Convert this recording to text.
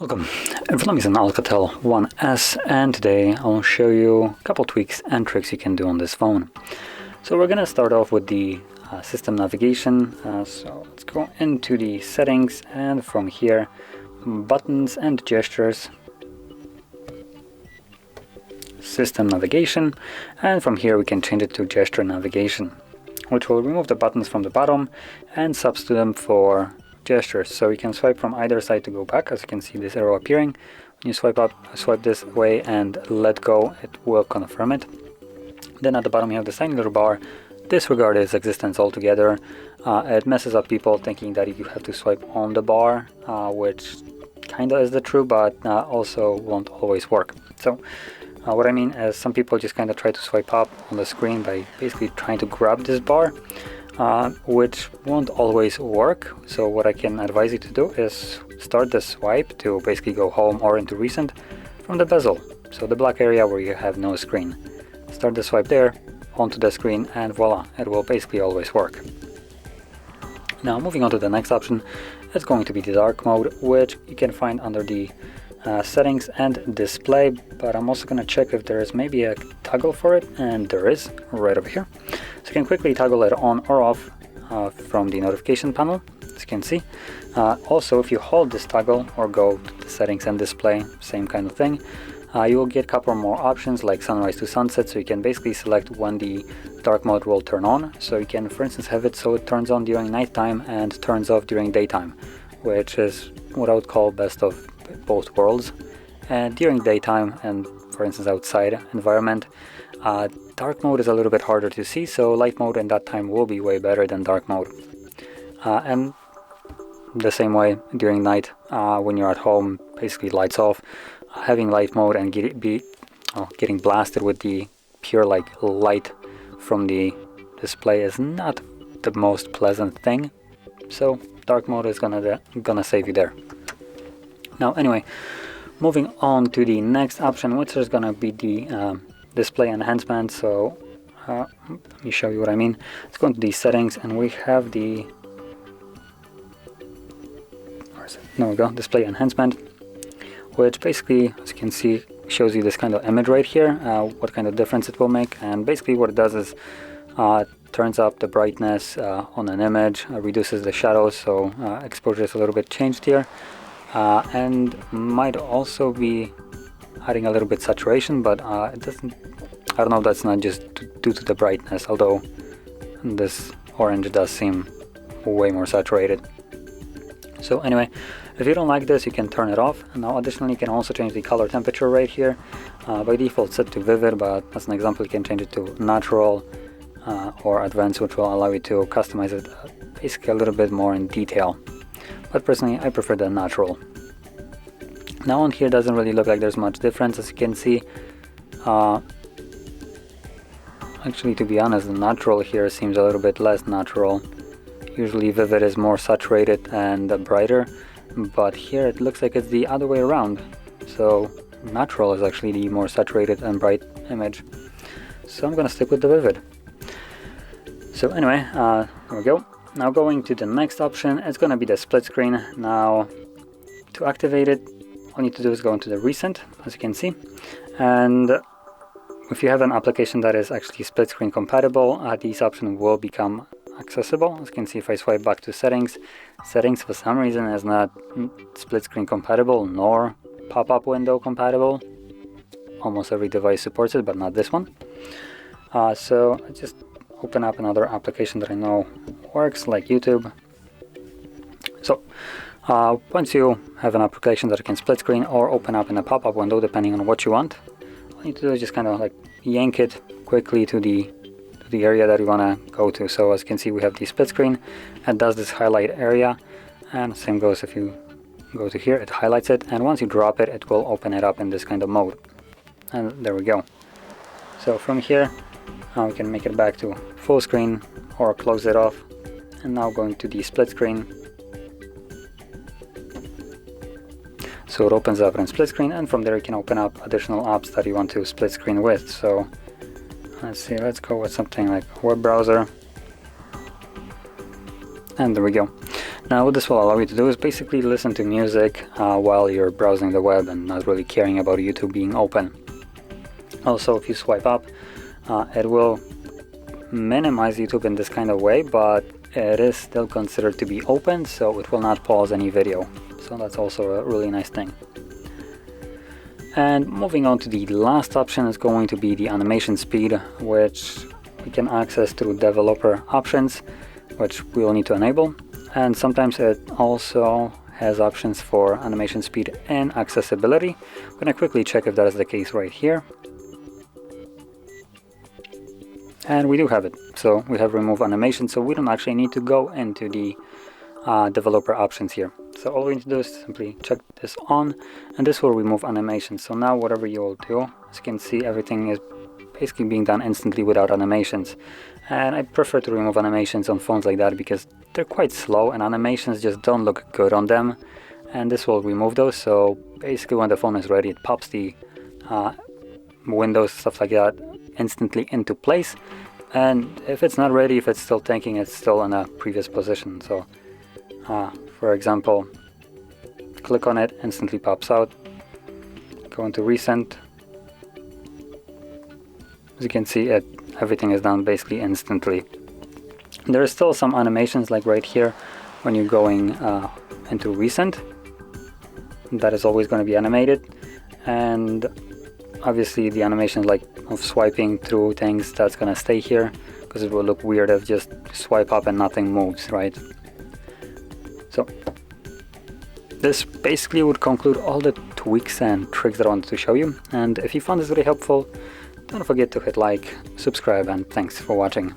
Welcome, in front of me is an ALCATEL 1S, and today I'll show you a couple tweaks and tricks you can do on this phone. So we're going to start off with the system navigation, so let's go into the settings, and from here, buttons and gestures, system navigation, and from here we can change it to gesture navigation, which will remove the buttons from the bottom and substitute them for gestures. So you can swipe from either side to go back. As you can see, this arrow appearing. When you swipe up, swipe this way and let go, it will confirm it. Then at the bottom you have the tiny little bar. Disregard its existence altogether. It messes up people thinking that you have to swipe on the bar, which kinda is the true, but also won't always work. So what I mean is, some people just kinda try to swipe up on the screen by basically trying to grab this bar, which won't always work. So what I can advise you to do is start the swipe to basically go home or into recent from the bezel, so the black area where you have no screen. Start the swipe there onto the screen and voila, it will basically always work. Now moving on to the next option, it's going to be the dark mode, which you can find under the settings and display, but I'm also going to check if there is maybe a toggle for it, and there is right over here. So you can quickly toggle it on or off from the notification panel, as you can see. Also, if you hold this toggle or go to the settings and display, same kind of thing, you will get a couple more options like sunrise to sunset, so you can basically select when the dark mode will turn on. So you can, for instance, have it so it turns on during nighttime and turns off during daytime, which is what I would call best of both worlds. And during daytime and, for instance, outside environment, dark mode is a little bit harder to see, so light mode in that time will be way better than dark mode. And the same way during night, when you're at home, basically lights off, having light mode and getting blasted with the pure light from the display is not the most pleasant thing. So dark mode is gonna save you there. Now anyway, moving on to the next option, which is gonna be the display enhancement. So let me show you what I mean. Let's go into the settings, and we have the, where is it? There we go, display enhancement, which basically, as you can see, shows you this kind of image right here, what kind of difference it will make. And basically what it does is turns up the brightness on an image, reduces the shadows, so exposure is a little bit changed here, and might also be adding a little bit saturation, but it doesn't, I don't know if that's not just due to the brightness, although this orange does seem way more saturated. So anyway, if you don't like this, you can turn it off. And now additionally, you can also change the color temperature right here. By default set to vivid, but as an example, you can change it to natural or advanced, which will allow you to customize it basically a little bit more in detail. But personally, I prefer the natural. Now on here doesn't really look like there's much difference, as you can see. Actually, to be honest, the natural here seems a little bit less natural. Usually vivid is more saturated and brighter, but here it looks like it's the other way around. So natural is actually the more saturated and bright image. So I'm gonna stick with the vivid. So anyway, there we go. Now going to the next option, it's gonna be the split screen. Now to activate it, all you need to do is go into the recent, as you can see, and if you have an application that is actually split screen compatible, these options will become accessible. As you can see, if I swipe back to settings for some reason is not split screen compatible nor pop-up window compatible. Almost every device supports it, but not this one. So I just open up another application that I know works, like YouTube. So once you have an application that you can split screen or open up in a pop-up window, depending on what you want, all you need to do is just kind of like yank it quickly to the area that you want to go to. So as you can see, we have the split screen, and does this highlight area, and same goes if you go to here, it highlights it, and once you drop it, it will open it up in this kind of mode. And there we go. So from here we can make it back to full screen or close it off. And now going to the split screen, so it opens up in split screen, and from there you can open up additional apps that you want to split screen with. So let's see, let's go with something like web browser. And there we go. Now what this will allow you to do is basically listen to music while you're browsing the web and not really caring about YouTube being open. Also, if you swipe up, it will minimize YouTube in this kind of way, but it is still considered to be open, so it will not pause any video. So that's also a really nice thing. And moving on to the last option is going to be the animation speed, which we can access through developer options, which we will need to enable. And sometimes it also has options for animation speed and accessibility. I'm going to quickly check if that is the case right here. And we do have it. So we have remove animation, so we don't actually need to go into the developer options here. So all we need to do is simply check this on, and this will remove animation. So now whatever you will do, as you can see, everything is basically being done instantly without animations. And I prefer to remove animations on phones like that because they're quite slow and animations just don't look good on them. And this will remove those. So basically when the phone is ready, it pops the windows, stuff like that, instantly into place. And if it's not ready, if it's still thinking, it's still in a previous position. So for example, click on it, instantly pops out. Go into recent. As you can see, everything is done basically instantly. There are still some animations like right here when you're going into recent. That is always going to be animated. And obviously the animation like of swiping through things, that's going to stay here because it will look weird if just swipe up and nothing moves, right? So this basically would conclude all the tweaks and tricks that I wanted to show you. And if you found this really helpful, don't forget to hit like, subscribe, and thanks for watching.